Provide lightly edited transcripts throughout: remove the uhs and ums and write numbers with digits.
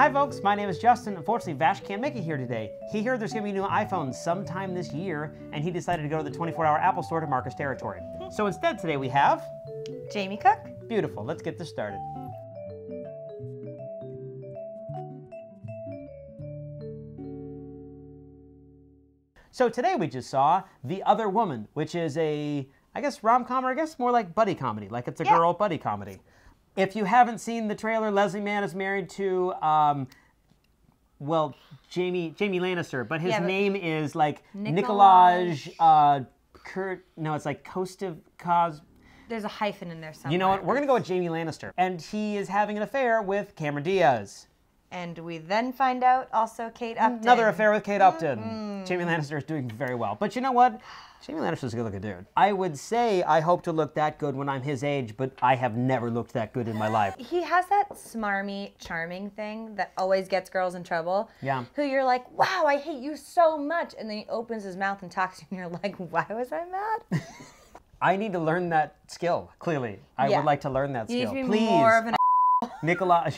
Hi folks, my name is Justin. Unfortunately, Vash can't make it here today. He heard there's going to be new iPhones sometime this year, and he decided to go to the 24-hour Apple Store to mark his territory. So instead today we have... Jamie Cook. Beautiful, let's get this started. So today we just saw The Other Woman, which is a, I guess, rom-com, or I guess more like buddy comedy, like it's a girl buddy comedy. If you haven't seen the trailer, Leslie Mann is married to, well, Jamie Lannister, but his name is like Nikolaj, no, it's like Kostiv. There's a hyphen in there somewhere. You know what? We're going to go with Jamie Lannister. And he is having an affair with Cameron Diaz. And we then find out also Kate Upton. Another affair with Kate Upton. Jamie Lannister is doing very well. But you know what? Jamie Lannister's a good-looking dude. I would say I hope to look that good when I'm his age, but I have never looked that good in my life. He has that smarmy, charming thing that always gets girls in trouble. Yeah. Who you're like, wow, I hate you so much. And then he opens his mouth and talks to you and you're like, why was I mad? I need to learn that skill, clearly. I would like to learn that skill. You need to be Please, more of an Nikolaj.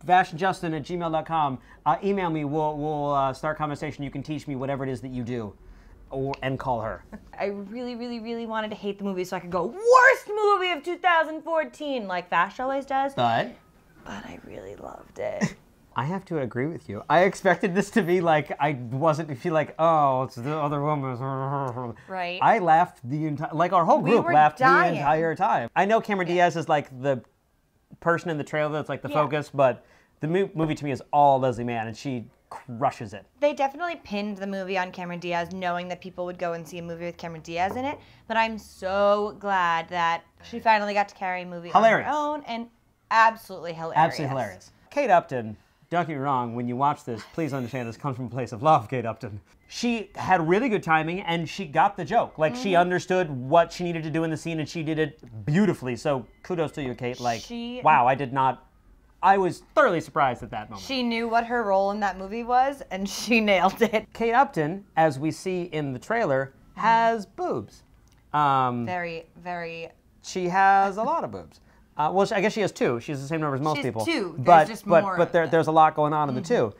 VashJustin@gmail.com. Email me. We'll start conversation. You can teach me whatever it is that you do, and call her. I really, really, really wanted to hate the movie so I could go, worst movie of 2014, like Vash always does. But I really loved it. I have to agree with you. I expected this to be like, I wasn't feel like, oh, it's The Other Woman. Right. I laughed the entire, like our whole group laughed the entire time. I know Cameron Diaz is like the person in the trailer that's like the focus, but the movie to me is all Leslie Mann, and she crushes it. They definitely pinned the movie on Cameron Diaz, knowing that people would go and see a movie with Cameron Diaz in it, but I'm so glad that she finally got to carry a movie on her own, and absolutely hilarious. Absolutely hilarious. Kate Upton, don't get me wrong, when you watch this, please understand this comes from a place of love, Kate Upton. She had really good timing, and she got the joke. Like, she understood what she needed to do in the scene, and she did it beautifully. So, kudos to you, Kate. Like, wow, I was thoroughly surprised at that moment. She knew what her role in that movie was, and she nailed it. Kate Upton, as we see in the trailer, has boobs. Very, very... She has a lot of boobs. Well, I guess she has two. She has the same number as most people. She has two. But there's a lot going on in the two.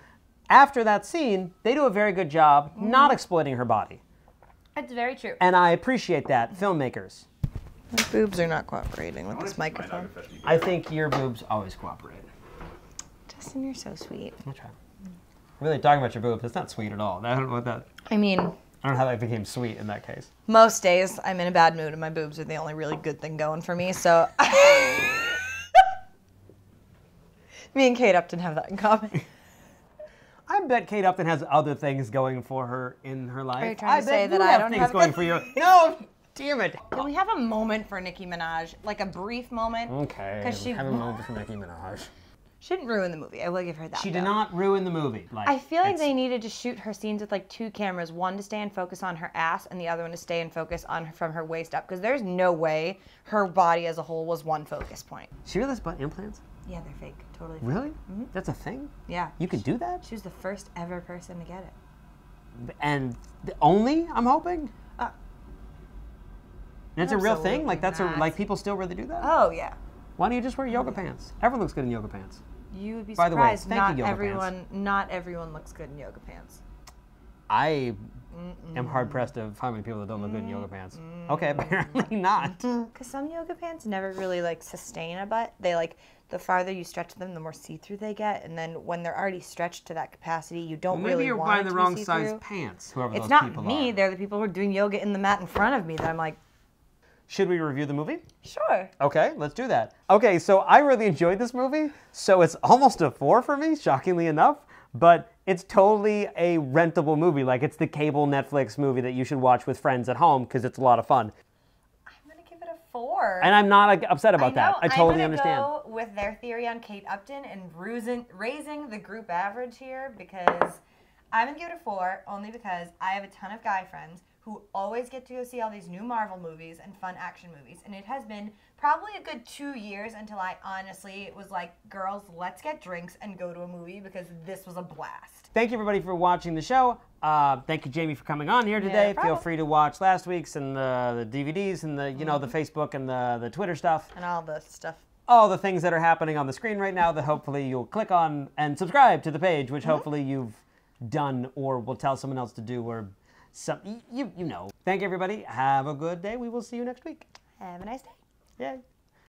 After that scene, they do a very good job not exploiting her body. It's very true. And I appreciate that, filmmakers. My boobs are not cooperating with this microphone. I think your boobs always cooperate. Justin, you're so sweet. I'll try. Really talking about your boobs, that's not sweet at all. I don't know what that... I mean... I don't know how that became sweet in that case. Most days, I'm in a bad mood and my boobs are the only really good thing going for me, so... Me and Kate Upton have that in common. I bet Kate Upton has other things going for her in her life. Are you trying to say that I don't have things going for you? No, damn it. Can we have a moment for Nicki Minaj? Like a brief moment? Okay, have a moment for Nicki Minaj. She didn't ruin the movie. I will give her that. She did not ruin the movie. Like, I feel like they needed to shoot her scenes with like two cameras, one to stay and focus on her ass, and the other one to stay and focus on her from her waist up. Because there's no way her body as a whole was one focus point. She really has butt implants? Yeah, they're fake. Totally fake. Really? That's a thing? Yeah. You could do that? She was the first ever person to get it. And only, I'm hoping? It's a real thing? Like like people still really do that? Oh yeah. Why don't you just wear yoga pants? Everyone looks good in yoga pants. You would be By surprised. The way, thank you, yoga pants. Not everyone looks good in yoga pants. I am hard pressed to find many people that don't look good in yoga pants. Okay, apparently not. Because some yoga pants never really like sustain a butt. They like, the farther you stretch them, the more see-through they get, and then when they're already stretched to that capacity, you don't really want it to be see-through. Maybe you're buying the wrong size pants, whoever those people are. It's not me. They're the people who are doing yoga in the mat in front of me that I'm like... Should we review the movie? Sure. Okay, let's do that. Okay, so I really enjoyed this movie, so it's almost a 4 for me, shockingly enough, but it's totally a rentable movie. Like, it's the cable Netflix movie that you should watch with friends at home because it's a lot of fun. I'm going to give it a 4. And I'm not upset about that. I totally understand. I'm going to go with their theory on Kate Upton and raising the group average here because I'm going to give it a 4 only because I have a ton of guy friends who always get to go see all these new Marvel movies and fun action movies. And it has been probably a good 2 years until I honestly was like, girls, let's get drinks and go to a movie because this was a blast. Thank you, everybody, for watching the show. Thank you, Jamie, for coming on here today. Feel free to watch last week's and the DVDs and the, the Facebook and the Twitter stuff. And all the stuff all the things that are happening on the screen right now that hopefully you'll click on and subscribe to the page, which hopefully you've done or will tell someone else to do or some, you know. Thank you, everybody. Have a good day. We will see you next week. Have a nice day. Yay.